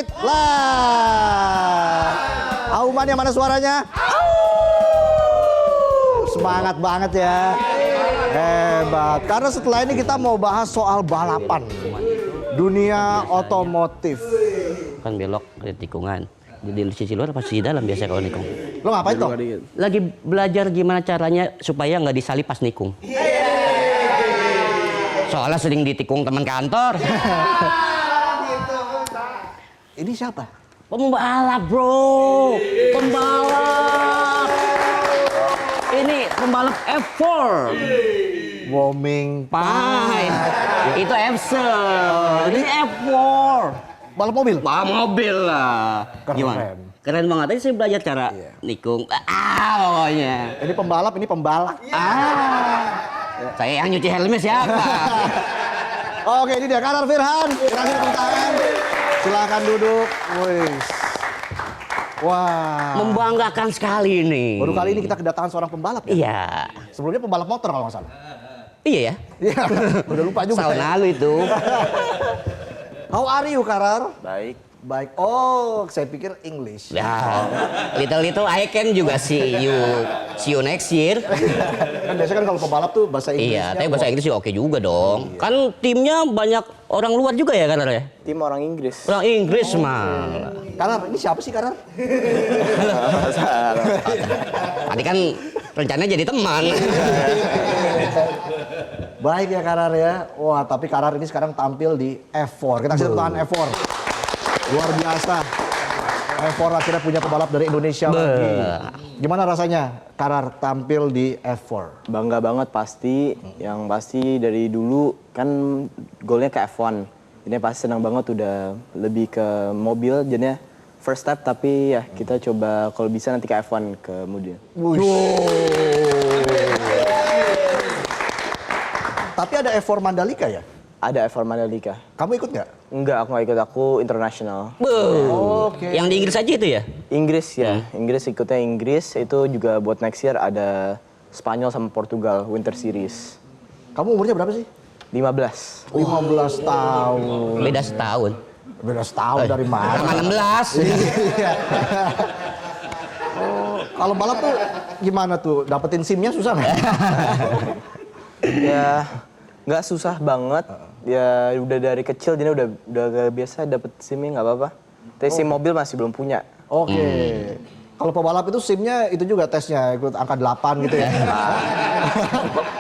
naik lah. Auman yang mana suaranya? Semangat banget ya. Hebat. Karena setelah ini kita mau bahas soal balapan. Dunia otomotif. Kan belok ke tikungan. Jadi di sisi luar apa sisi dalam biasa kalau nikung? Lo ngapain toh? Lagi belajar gimana caranya supaya nggak disalip pas nikung. Soalnya sering ditikung teman kantor. Ini siapa? Pembalap bro, pembalap. Ini pembalap F4. Warming Fine. Itu F1. Ini F4. balap mobil. Wah, mobil lah. Keren. Gimana? Keren banget. Tadi saya belajar cara nikung. Pokoknya. Ini pembalap, ini pembalap. Saya yang nyuci helmnya siapa? Oke, ini dia Karar Firhan. Kasih tepuk tangan. Silakan duduk. Wih. Wah. Membanggakan sekali ini. Baru kali ini kita kedatangan seorang pembalap ya? Iya. Sebelumnya pembalap motor kalau nggak salah. Iya ya. Iya, udah lupa juga. Tahun lalu itu. How are you, Karar? Baik. Baik. Oh, saya pikir English. Ya, little I can juga see you next year. Kan biasanya kan kalau pembalap tuh bahasa Inggrisnya. Iya, tapi bahasa Inggris sih oke juga dong. Kan timnya banyak orang luar juga ya kan ya? Tim orang Inggris. Orang Inggris mah. Karar, ini siapa sih Karar? Tadi kan rencananya jadi teman. Baik ya Karar ya. Wah, tapi Karar ini sekarang tampil di F4. Kita kasih tepuk tangan F4. Luar biasa. F4 akhirnya punya pembalap dari Indonesia lagi. Gimana rasanya Karar tampil di F4? Bangga banget pasti. Yang pasti dari dulu kan goalnya ke F1. Ini pasti senang banget udah lebih ke mobil. Jadinya first step tapi ya kita coba kalau bisa nanti ke F1 kemudian. Tapi ada F4 Mandalika ya? Ada F1 Mandalika. Kamu ikut nggak? Enggak, aku nggak ikut. Aku internasional. Oke. Yang di Inggris aja itu ya? Inggris ya. Inggris ikutnya Inggris. Itu juga buat next year ada Spanyol sama Portugal Winter Series. Kamu umurnya berapa sih? 15. 15 tahun. Beda setahun. Beda setahun dari mana? Sama 16. Iya. Oh, kalau balap tuh gimana tuh? Dapetin SIM-nya susah nggak? Ya nggak susah banget. Ya udah dari kecil jadi udah gak biasa dapet SIM-nya nggak apa-apa. Tapi SIM mobil masih belum punya. Oke. Kalau pembalap itu SIM-nya itu juga tesnya ikut angka 8 gitu ya?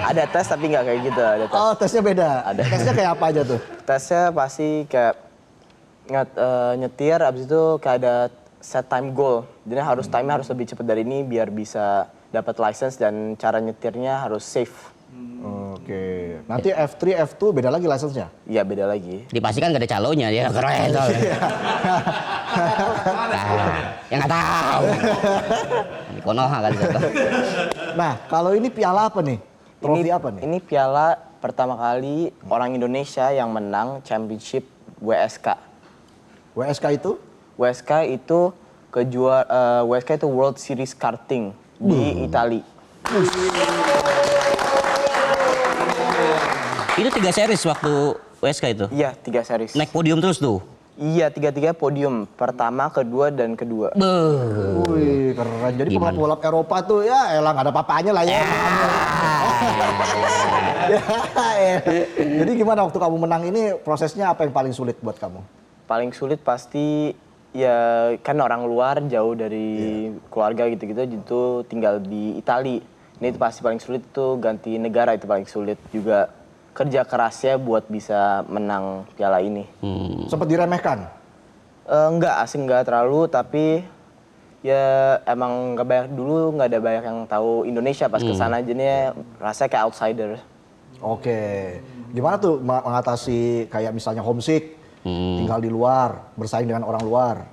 Ada tes tapi nggak kayak gitu. Ada tes. Oh, tesnya beda? Ada. Tesnya kayak apa aja tuh? Tesnya pasti kayak nyetir, abis itu kayak ada set time goal. Jadi time-nya harus lebih cepat dari ini biar bisa dapat license dan cara nyetirnya harus safe. Oke. Nanti F3, F2 beda lagi license-nya? Iya beda lagi. Dipastikan gak ada calonnya ya, keren soalnya. Nah, yang nggak tahu. Di Konoha kan siapa. Nah, kalau ini piala apa nih? Trofi apa nih? Ini piala pertama kali orang Indonesia yang menang championship WSK. WSK itu? WSK itu WSK itu World Series Karting di Italia. Itu 3 series waktu WSK itu? Iya, 3 series. Naik podium terus tuh? Iya, 3-3 podium. Pertama, kedua, dan kedua. Wih, keren. Jadi pembalap Eropa tuh ya elah nggak ada papanya lah ya. Jadi gimana waktu kamu menang ini prosesnya apa yang paling sulit buat kamu? Paling sulit pasti ya kan orang luar jauh dari keluarga gitu-gitu gitu tinggal di Italia. Ini itu pasti paling sulit tuh ganti negara itu paling sulit juga. Kerja kerasnya buat bisa menang piala ini. Sempat diremehkan? Enggak terlalu, tapi ya emang nggak banyak dulu nggak ada banyak yang tahu Indonesia pas kesana jadinya rasanya kayak outsider. Oke, gimana tuh mengatasi kayak misalnya homesick, tinggal di luar, bersaing dengan orang luar?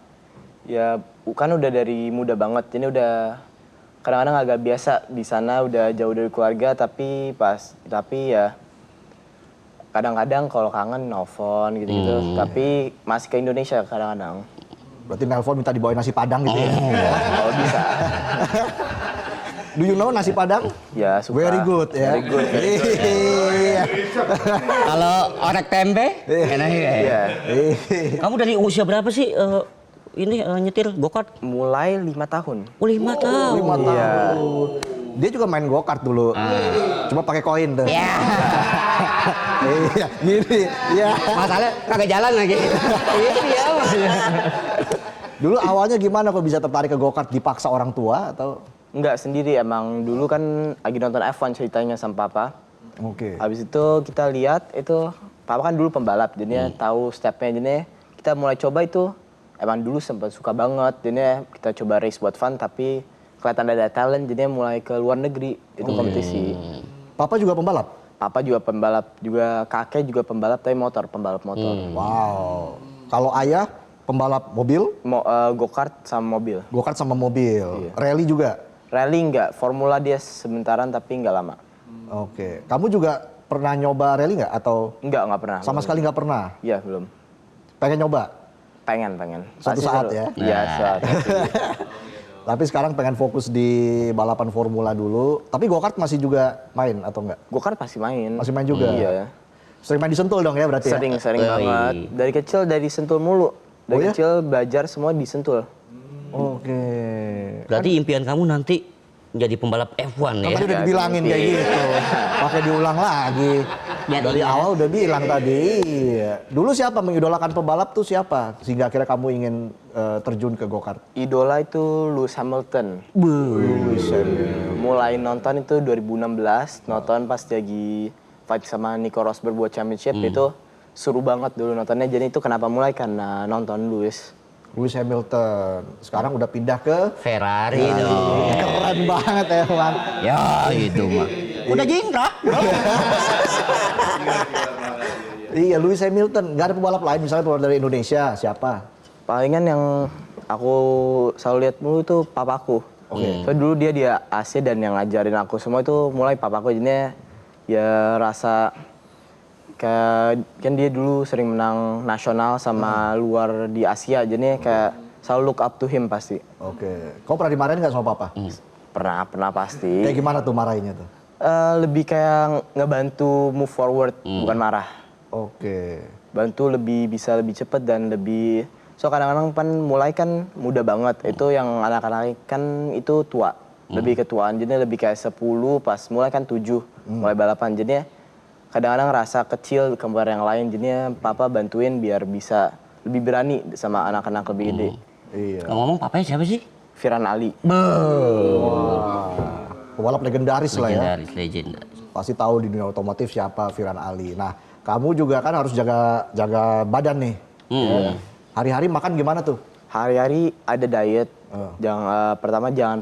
Ya kan udah dari muda banget, jadi udah kadang-kadang agak biasa di sana udah jauh dari keluarga tapi ya kadang-kadang kalau kangen nelfon gitu-gitu, tapi masih ke Indonesia kadang-kadang. Berarti nelpon minta dibawain nasi padang gitu ya? Kalau bisa. Do you know nasi Padang? Ya, suka. Very good ya. Very good. Iya. Kalau orek tempe, enak ya. Iya. Kamu dari usia berapa sih nyetir go-kart? Mulai 5 tahun. Oh, 5 tahun. 5 tahun. Dia juga main go-kart dulu. Cuma pakai koin tuh. Ya, Iya, gini. Iya. masalahnya kagak jalan lagi. Itu dia. Dulu awalnya gimana kok bisa tertarik ke go-kart? Dipaksa orang tua atau? Enggak, sendiri emang. Dulu kan lagi nonton F1 ceritanya sama papa. Oke. Habis itu kita lihat itu, papa kan dulu pembalap, jadinya tahu stepnya, jadinya kita mulai coba itu. Emang dulu sempat suka banget, jadinya kita coba race buat fun, tapi kelihatan ada talent, jadinya mulai ke luar negeri, itu kompetisi. Papa juga pembalap? Papa juga pembalap, juga kakek juga pembalap, tapi pembalap motor. Wow. Kalau ayah pembalap mobil, Go-kart sama mobil. go-kart sama mobil. Iya. Rally juga? Rally enggak, formula dia sebentaran tapi enggak lama. Oke. Kamu juga pernah nyoba rally nggak? Atau Enggak pernah. sama sekali nggak pernah? Iya, belum. Pengen nyoba? Pengen. Suatu Pasti saat seru. ya? Iya, suatu. Tapi sekarang pengen fokus di balapan formula dulu. Tapi go-kart masih juga main atau enggak? Go-kart pasti main. Masih main juga? Iya. Sering main di Sentul dong ya berarti ya? Sering Yoi. banget. Dari kecil dari Sentul mulu. Oh Dari ya? kecil belajar semua di Sentul. Oke. Berarti impian kamu nanti menjadi pembalap F1 Kan ya? tadi udah dibilangin kayak gitu. Pakai diulang lagi. Biar Dari ingat. awal udah bilang tadi. Iya. Dulu siapa mengidolakan pembalap tuh siapa? Sehingga akhirnya kamu ingin terjun ke go-kart? Idola itu Lewis Hamilton. Mulai nonton itu 2016, nonton pas lagi fight sama Nico Rosberg buat championship itu seru banget dulu nontonnya. Jadi itu kenapa mulai karena nonton Lewis. Lewis Hamilton. Sekarang udah pindah ke Ferrari dong. keren banget ya, Man. Ya itu mah. Udah jingkrak. Iya, Lewis Hamilton. Gak ada pembalap lain misalnya pembalap dari Indonesia, siapa? Palingan yang aku selalu lihat mulu itu papaku. Oke. So dulu dia di AC dan yang ngajarin aku semua itu mulai papaku, jadinya ya rasa kayak kan dia dulu sering menang nasional sama luar di Asia, jadinya kayak selalu look up to him pasti. Oke. Kau pernah dimarahin nggak sama papa? Pernah pasti. Kayak gimana tuh marahinnya tuh? Lebih kayak ngebantu move forward, bukan marah. Oke. Bantu lebih bisa lebih cepet dan lebih. So kadang-kadang kan mulai kan muda banget, itu yang anak-anak kan itu tua, lebih ketuaan, jadi lebih kayak 10, pas mulai kan 7 mulai balapan, jadinya kadang-kadang rasa kecil kembar yang lain, jadinya papa bantuin biar bisa lebih berani sama anak-anak lebih gede. Iya. Ngomong papanya siapa sih? Firhan Ali. Wah. Pembalap legendaris lah ya. Legendaris, legend. Pasti tahu di dunia otomotif siapa Firhan Ali. Nah, kamu juga kan harus jaga badan nih. Ya. Hari-hari makan gimana tuh? Hari-hari ada diet. Pertama jangan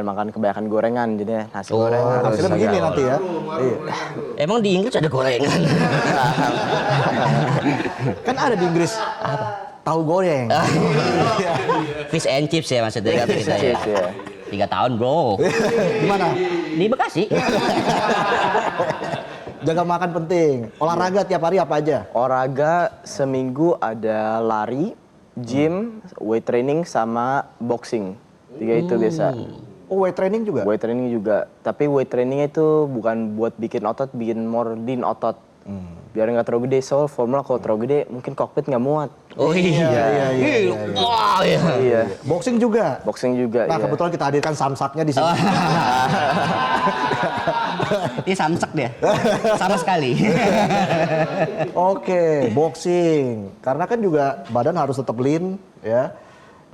makan kebanyakan gorengan, jadi nasi goreng harus Hasilnya begini agak- nanti ya. Iya. Emang di Inggris ada gorengan? Kan ada di Inggris. Tahu goreng. Fish and chips ya maksudnya kata kita ya. Chips, ya. 3 tahun bro. Gimana? Di Bekasi. Jaga makan penting. Olahraga tiap hari apa aja? Olahraga seminggu ada lari, gym, weight training sama boxing. 3 itu biasa. Oh, weight training juga? Weight training juga. Tapi weight training itu bukan buat bikin otot, bikin more lean otot. Biar nggak terlalu gede. Soal formula kalau terlalu gede mungkin kokpit nggak muat. Oh iya. Wah iya. Iya. Boxing juga? Boxing juga. Nah, iya. kebetulan kita hadirkan samsaknya di sini. Dia samsek dia. Sama sekali. Oke, boxing. Karena kan juga badan harus tetap lean, ya.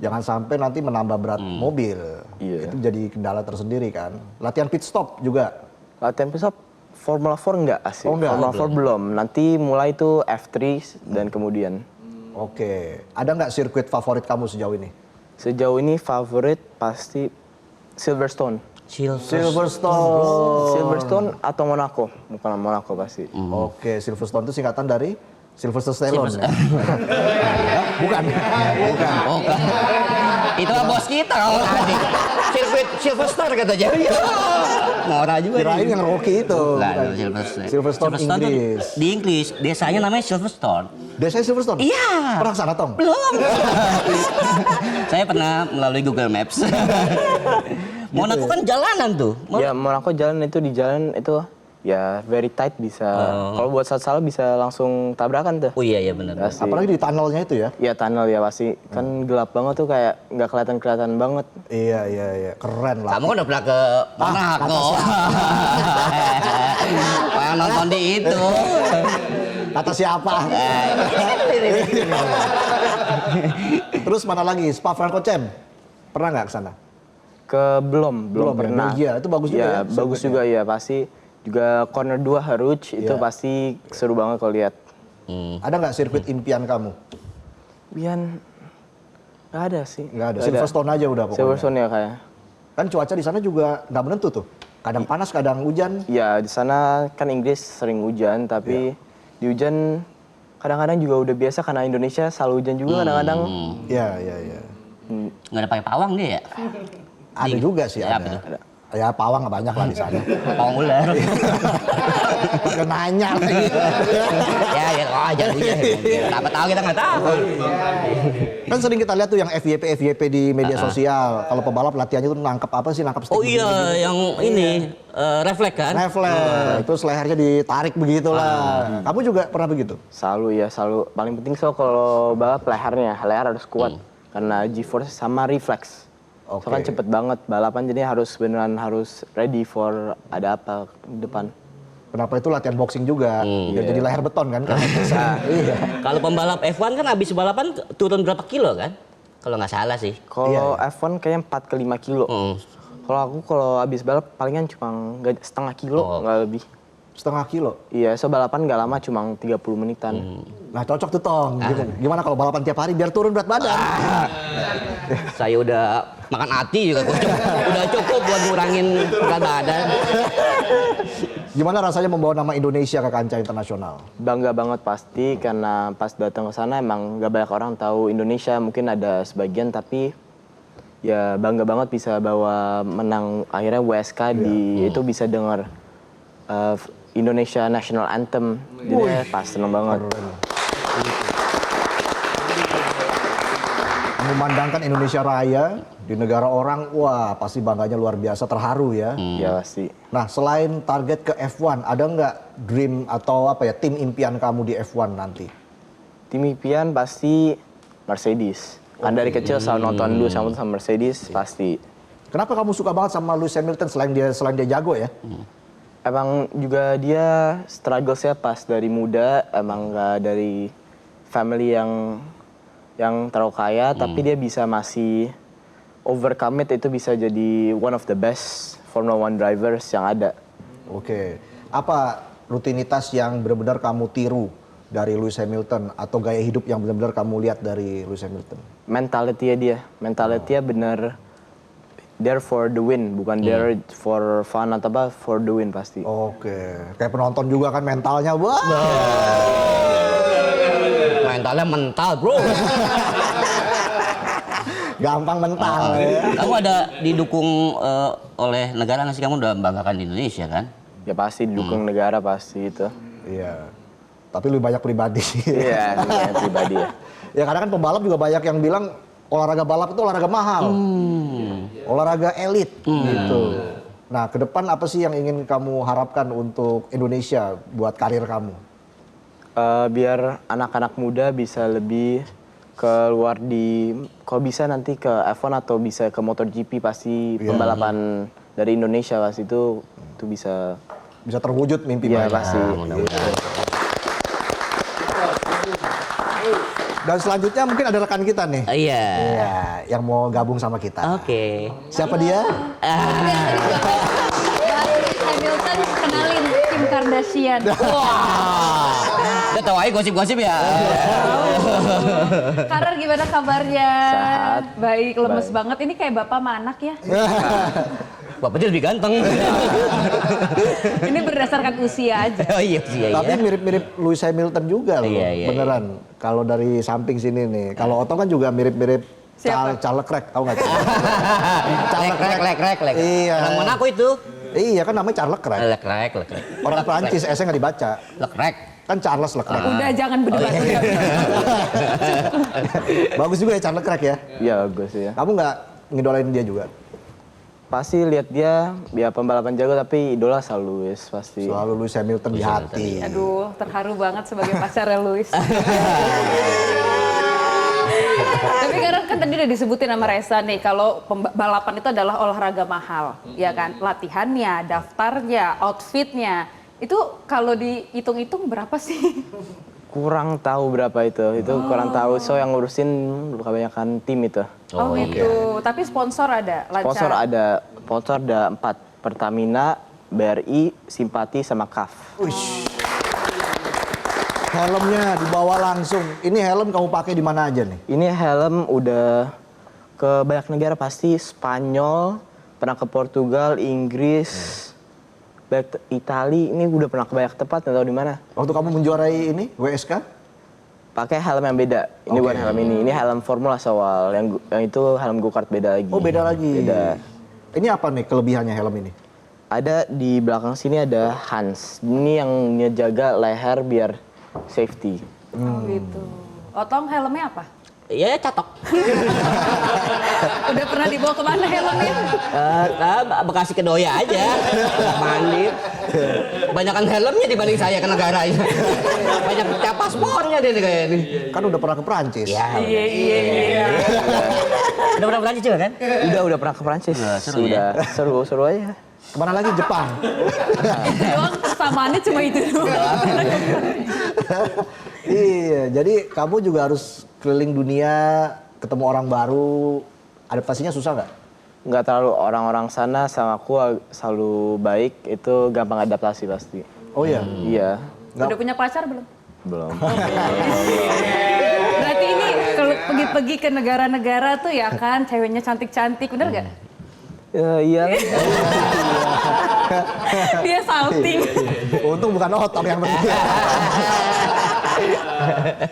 Jangan sampai nanti menambah berat mobil. Iya. Itu jadi kendala tersendiri kan. Latihan pit stop juga. Latihan pesawat Formula 4 enggak asik. Oh, enggak? Formula 4 belum. Nanti mulai itu F3 dan kemudian. Oke. Ada nggak sirkuit favorit kamu sejauh ini? Sejauh ini favorit pasti Silverstone. Silverstone. Silverstone atau Monaco? Bukan Monaco pasti. Oke, Silverstone itu singkatan dari Sylvester Stallone. Ya? Bukan. Bukan. Oh, itu mah bos kita kalau tadi. Sirkuit Silverstone katanya. Ngora juga. Kirain yang Rocky itu. Enggak, Bukan. Silverstone. Silverstone tuh Inggris. Di Inggris, desanya namanya Silverstone. Desanya Silverstone? Iya. Pernah kesana, Tong? Belum. Saya pernah melalui Google Maps. Monaco kan jalanan tuh. Ya Monaco jalan itu di jalan itu ya very tight bisa. Kalau buat salah bisa langsung tabrakan tuh. Oh iya benar. Pasti. Apalagi di tunnelnya itu ya. Ya tunnel ya pasti. Kan gelap banget tuh kayak nggak kelihatan banget. Iya. Keren lah. Kamu kan udah pernah ke Monaco. Pengen nonton di itu. Kata siapa? Terus mana lagi? Spa-Francorchamps. Pernah nggak ke sana? Belum ya? pernah. Belgia, itu bagus juga ya? Bagus juga ya pasti. Juga corner 2 Haruch itu pasti seru banget kalau lihat. Ada nggak sirkuit impian kamu? Bian nggak ada sih. Nggak ada. Silverstone aja udah pokoknya. Silverstone ya kayak. Kan cuaca di sana juga nggak menentu tuh. Kadang panas, kadang hujan. Ya di sana kan Inggris sering hujan tapi di hujan kadang-kadang juga udah biasa karena Indonesia selalu hujan juga kadang-kadang. Iya. Nggak ada pakai pawang dia ya? Ada juga sih, Ya, ada. Ya pawang nggak banyak lah di sana. Pawang ular. Pakai nanya lagi. ya aja dia. Apa tahu kita nggak tahu. Kan sering kita lihat tuh yang FYP di media sosial. Kalau pebalap latihannya tuh nangkep apa sih? Nangkep stick. Oh iya, yang ini refleks kan? Refleks. Terus lehernya ditarik begitulah. Kamu juga pernah begitu? Selalu. Paling penting kalau balap leher harus kuat karena G-force sama refleks. Oke. So kan cepet banget balapan jadi beneran harus ready for ada apa di depan. Kenapa itu latihan boxing juga? Biar jadi leher beton kan? Iya. Kalau pembalap F1 kan habis balapan turun berapa kilo kan? Kalau nggak salah sih. Kalau F1 kayaknya 4 ke 5 kilo. Kalau habis balap palingan cuma setengah kilo nggak lebih. Setengah kilo? Iya, so balapan nggak lama cuma 30 menitan. Nah cocok tuh Tong. Gimana kalau balapan tiap hari biar turun berat badan? Saya udah makan hati juga, udah cukup buat ngurangin berat badan. Gimana rasanya membawa nama Indonesia ke kancah internasional? Bangga banget pasti karena pas datang ke sana emang nggak banyak orang tahu Indonesia, mungkin ada sebagian tapi ya bangga banget bisa bawa menang akhirnya WSK itu bisa dengar Indonesia National Anthem. Jadi pas seneng banget. Memandangkan Indonesia Raya di negara orang, wah pasti bangganya luar biasa, terharu ya. Ya pasti. Nah selain target ke F1, ada nggak dream atau apa ya tim impian kamu di F1 nanti? Tim impian pasti Mercedes. Kan dari kecil selalu nonton dulu sama Mercedes pasti. Kenapa kamu suka banget sama Lewis Hamilton selain dia jago ya? Emang juga dia struggle-nya pas dari muda, emang nggak dari family yang terlalu kaya, tapi dia bisa masih overcome it, itu bisa jadi one of the best Formula One drivers yang ada. Oke, apa rutinitas yang benar-benar kamu tiru dari Lewis Hamilton atau gaya hidup yang benar-benar kamu lihat dari Lewis Hamilton? Mentality dia benar there for the win, bukan there for fun atau apa, for the win pasti. Oke, kayak penonton juga kan mentalnya, wah. Mentalnya mental bro. Gampang mental. Kamu ada didukung oleh negara nggak sih? Kamu udah membanggakan Indonesia kan? Ya pasti didukung negara pasti itu. Iya, tapi lebih banyak pribadi sih. Iya, pribadi ya. Ya karena kan pembalap juga banyak yang bilang olahraga balap itu olahraga mahal, olahraga elit gitu. Nah ke depan apa sih yang ingin kamu harapkan untuk Indonesia buat karir kamu? Biar anak-anak muda bisa lebih keluar kalau bisa nanti ke F1 atau bisa ke MotoGP pasti pembalapan dari Indonesia pasti itu bisa terwujud mimpi ya, mereka. pasti. Mudah-mudahan. Dan selanjutnya mungkin ada rekan kita nih. Iya. Iya, yang mau gabung sama kita. Oke. Siapa dia? Lewis Hamilton kenalin Kim Kardashian. Wah. Udah tahu aja gosip-gosip ya. Karar gimana kabarnya? Sehat. Baik, lemes Baik. banget. Ini kayak bapak sama anak ya. Bapaknya lebih ganteng. Ini berdasarkan usia aja. Oh iya sih ya. Tapi mirip-mirip Lewis Hamilton juga loh. Iya. Beneran. Kalau dari samping sini nih. Kalau Otto kan juga mirip-mirip Siapa? Charles Leclerc, tahu nggak? Lek. Iya. Orang mana aku itu? Iya kan namanya Charles Leclerc. Lek. Orang Prancis, S-nya nggak dibaca. Lek. Kan Charles Leclerc. Udah jangan berdebat. Bagus juga ya Charles Leclerc ya. Iya bagus ya. Kamu nggak ngidolain dia juga? Pasti lihat dia, ya pembalapan jago tapi idola selalu Lewis pasti. Selalu Lewis Hamilton di hati. Aduh, terharu banget sebagai pacarnya Lewis. Tapi karena kan tadi udah disebutin sama Reza nih, kalau balapan itu adalah olahraga mahal, ya kan? Latihannya, daftarnya, outfitnya, itu kalau dihitung-hitung berapa sih? Kurang tahu berapa itu kurang tahu. So yang ngurusin kebanyakan tim itu. Oh gitu, tapi sponsor ada? Lancar. Sponsor ada 4, Pertamina, BRI, Simpati, sama CAF. Helmnya dibawa langsung. Ini helm kamu pakai di mana aja nih? Ini helm udah ke banyak negara pasti, Spanyol, pernah ke Portugal, Inggris, Itali, ini udah pernah ke banyak tempat, nggak tahu di mana. Waktu kamu menjuarai ini, WSK? Pakai helm yang beda. Ini bukan helm ini helm Formula soal. Yang itu helm go-kart beda lagi. Oh beda lagi. Beda. Ini apa nih kelebihannya helm ini? Ada di belakang sini ada Hans. Ini yang ngejaga leher biar safety. Oh gitu. Otong helmnya apa? Ya catok. Udah pernah dibawa kemana helmnya? Bekasi Kedoya aja. Mandi. Kebanyakan helmnya dibanding saya ke negaranya. Banyak cap paspornya deh kayak ini. Kan udah pernah ke Prancis. Ya, Iya. udah pernah Perancis juga kan? Udah pernah ke Prancis. Seru ya? Seru aja. Kemana lagi? Jepang. Doang persamaannya cuma itu doang. Iya, jadi kamu juga harus keliling dunia, ketemu orang baru. Adaptasinya susah nggak? Nggak terlalu orang-orang sana sama aku selalu baik. Itu gampang adaptasi pasti. Oh iya? Iya. Udah punya pacar belum? Belum. Berarti ini kalau pergi-pergi ke negara-negara tuh ya kan ceweknya cantik-cantik, bener gak? Iya. Dia salting. Untung bukan otak yang pergi.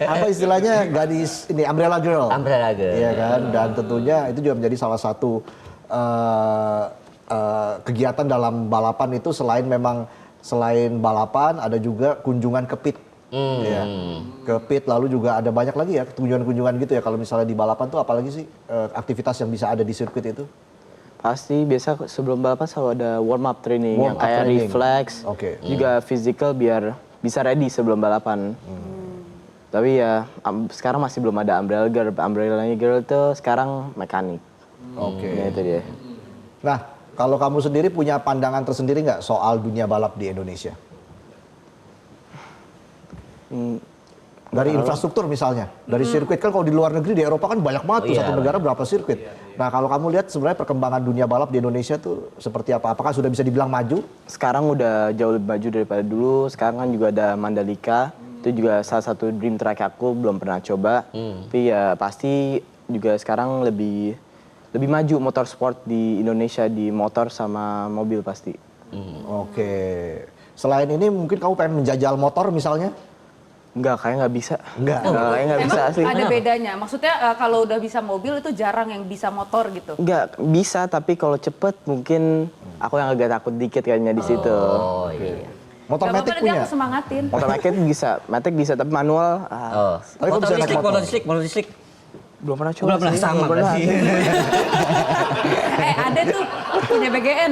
Apa istilahnya gadis ini umbrella girl. Umbrella girl. Iya kan, dan tentunya itu juga menjadi salah satu kegiatan dalam balapan itu selain balapan ada juga kunjungan ke pit. Ya, ke pit lalu juga ada banyak lagi ya kunjungan-kunjungan gitu ya kalau misalnya di balapan tuh apalagi sih aktivitas yang bisa ada di sirkuit itu? Pasti biasa sebelum balapan selalu ada warm up training Warm yang up kayak training. reflex, juga physical biar bisa ready sebelum balapan. Tapi ya sekarang masih belum ada umbrella girl. Umbrella girl tuh sekarang mekanik. Oke. Ya, itu dia. Nah, kalau kamu sendiri punya pandangan tersendiri nggak soal dunia balap di Indonesia? Dari infrastruktur misalnya, dari sirkuit kan kalau di luar negeri di Eropa kan banyak banget tuh satu negara berapa sirkuit. Nah kalau kamu lihat sebenarnya perkembangan dunia balap di Indonesia tuh seperti apa? Apakah sudah bisa dibilang maju? Sekarang udah jauh lebih maju daripada dulu. Sekarang kan juga ada Mandalika. Itu juga salah satu dream track aku, belum pernah coba. Tapi ya pasti juga sekarang lebih maju motorsport di Indonesia di motor sama mobil pasti. Oke. Selain ini mungkin kamu pengen menjajal motor misalnya? Enggak, kayak nggak bisa. Enggak. Kayak nggak bisa sih. Ada bedanya. Maksudnya kalau udah bisa mobil itu jarang yang bisa motor gitu. Enggak, bisa tapi kalau cepet mungkin aku yang agak takut dikit kayaknya di situ. Oh iya. Motor Gak metik apa-apa, nanti punya? aku semangatin. Motor matic bisa tapi manual Tapi kok bisa naik motor? Motor listrik. belum pernah coba. Belum pernah sih, sama belum pernah. berarti. Ada tuh punya BGN.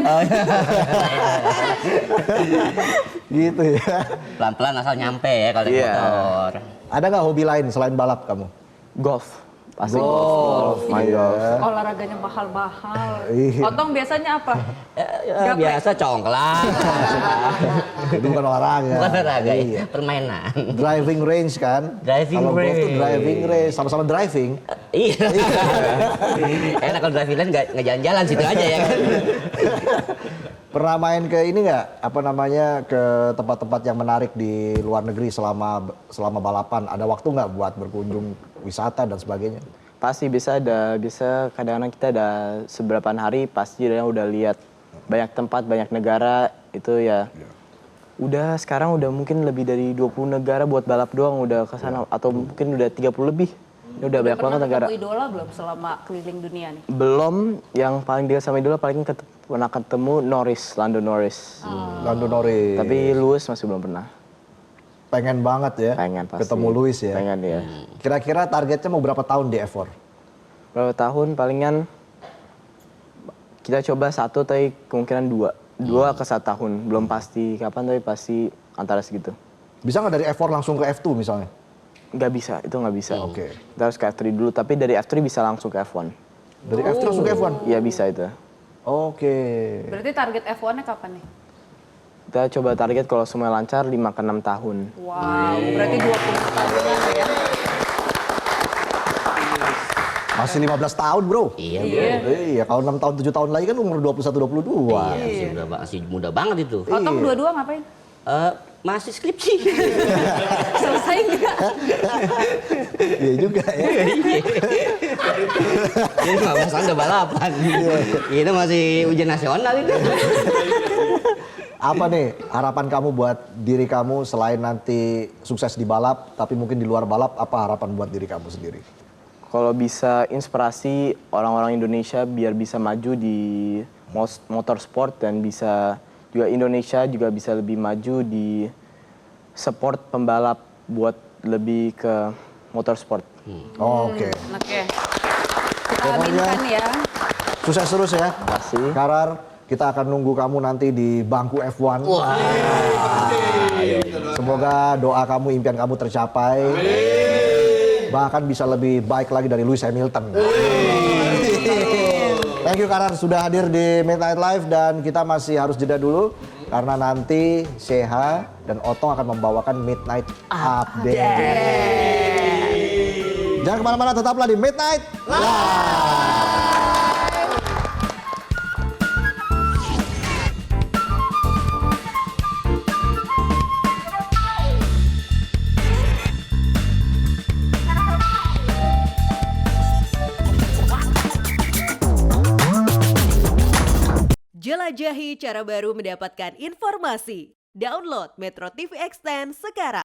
Gitu ya. Pelan-pelan asal nyampe ya kalau naik Iya. motor. Ada nggak hobi lain selain balap kamu? Golf. Pasti Golf, Main iya. golf. Olahraganya mahal-mahal. Iya. Otong biasanya apa? Ya, biasa congklak. Itu bukan olahraga. Bukan olahraga Iya. ya, permainan. Driving range kan? Driving Kalau golf tuh range. driving range, sama-sama driving. Iya. Enak kalau driving line nggak jalan-jalan situ aja ya kan. Pernah main ke ini nggak? Apa namanya ke tempat-tempat yang menarik di luar negeri selama balapan? Ada waktu nggak buat berkunjung wisata dan sebagainya? Pasti bisa kadang-kadang kita ada seberapa hari pasti udah lihat banyak tempat, banyak negara itu ya. Udah sekarang udah mungkin lebih dari 20 negara buat balap doang udah ke sana atau mungkin udah 30 lebih. Ini udah banyak banget negara. Pernah ketemu idola belum selama keliling dunia nih? Belum, yang paling dia sama idola paling pernah ketemu Lando Norris. Lando Norris. Tapi Lewis masih belum pernah. Pengen banget ya. Pengen pasti. Ketemu Lewis ya. Pengen ya. Kira-kira targetnya mau berapa tahun di F1? Berapa tahun palingan Kita coba 1 tapi kemungkinan 2 ke 1 tahun. Belum pasti kapan tapi pasti antara segitu. Bisa nggak dari F4 langsung ke F2 misalnya? Nggak bisa, itu nggak bisa. Oke. Kita harus ke F3 dulu, tapi dari F3 bisa langsung ke F1. Dari F3 langsung ke F1? Iya bisa itu. Oke. Berarti target F1-nya kapan nih? Kita coba target kalau semua lancar 5 ke 6 tahun. Wow, berarti 20 tahunan ya. Masih 15 tahun bro. Iya, Iya, kalau 6 tahun 7 tahun lagi kan umur 21-22. masih muda banget itu. Otong dua-dua ngapain? Masih skripsi. Selesai nggak? Iya juga ya. Ini nggak usah udah balapan. Itu masih ujian nasional itu. Apa nih harapan kamu buat diri kamu selain nanti sukses di balap, tapi mungkin di luar balap, apa harapan buat diri kamu sendiri? Kalau bisa inspirasi orang-orang Indonesia biar bisa maju di motorsport dan bisa juga Indonesia juga bisa lebih maju di support pembalap buat lebih ke motorsport. Oke. Oke. Kita Pokoknya- aminkan ya. Sukses terus ya. Terima kasih. Karar, kita akan nunggu kamu nanti di bangku F1. Semoga doa kamu, impian kamu tercapai. Bahkan bisa lebih baik lagi dari Lewis Hamilton. Thank you Karar sudah hadir di Midnight Live dan kita masih harus jeda dulu karena nanti Sheha dan Otong akan membawakan Midnight Update. Jangan kemana-mana, tetaplah di Midnight Live. Jelajahi cara baru mendapatkan informasi. Download Metro TV Extend sekarang.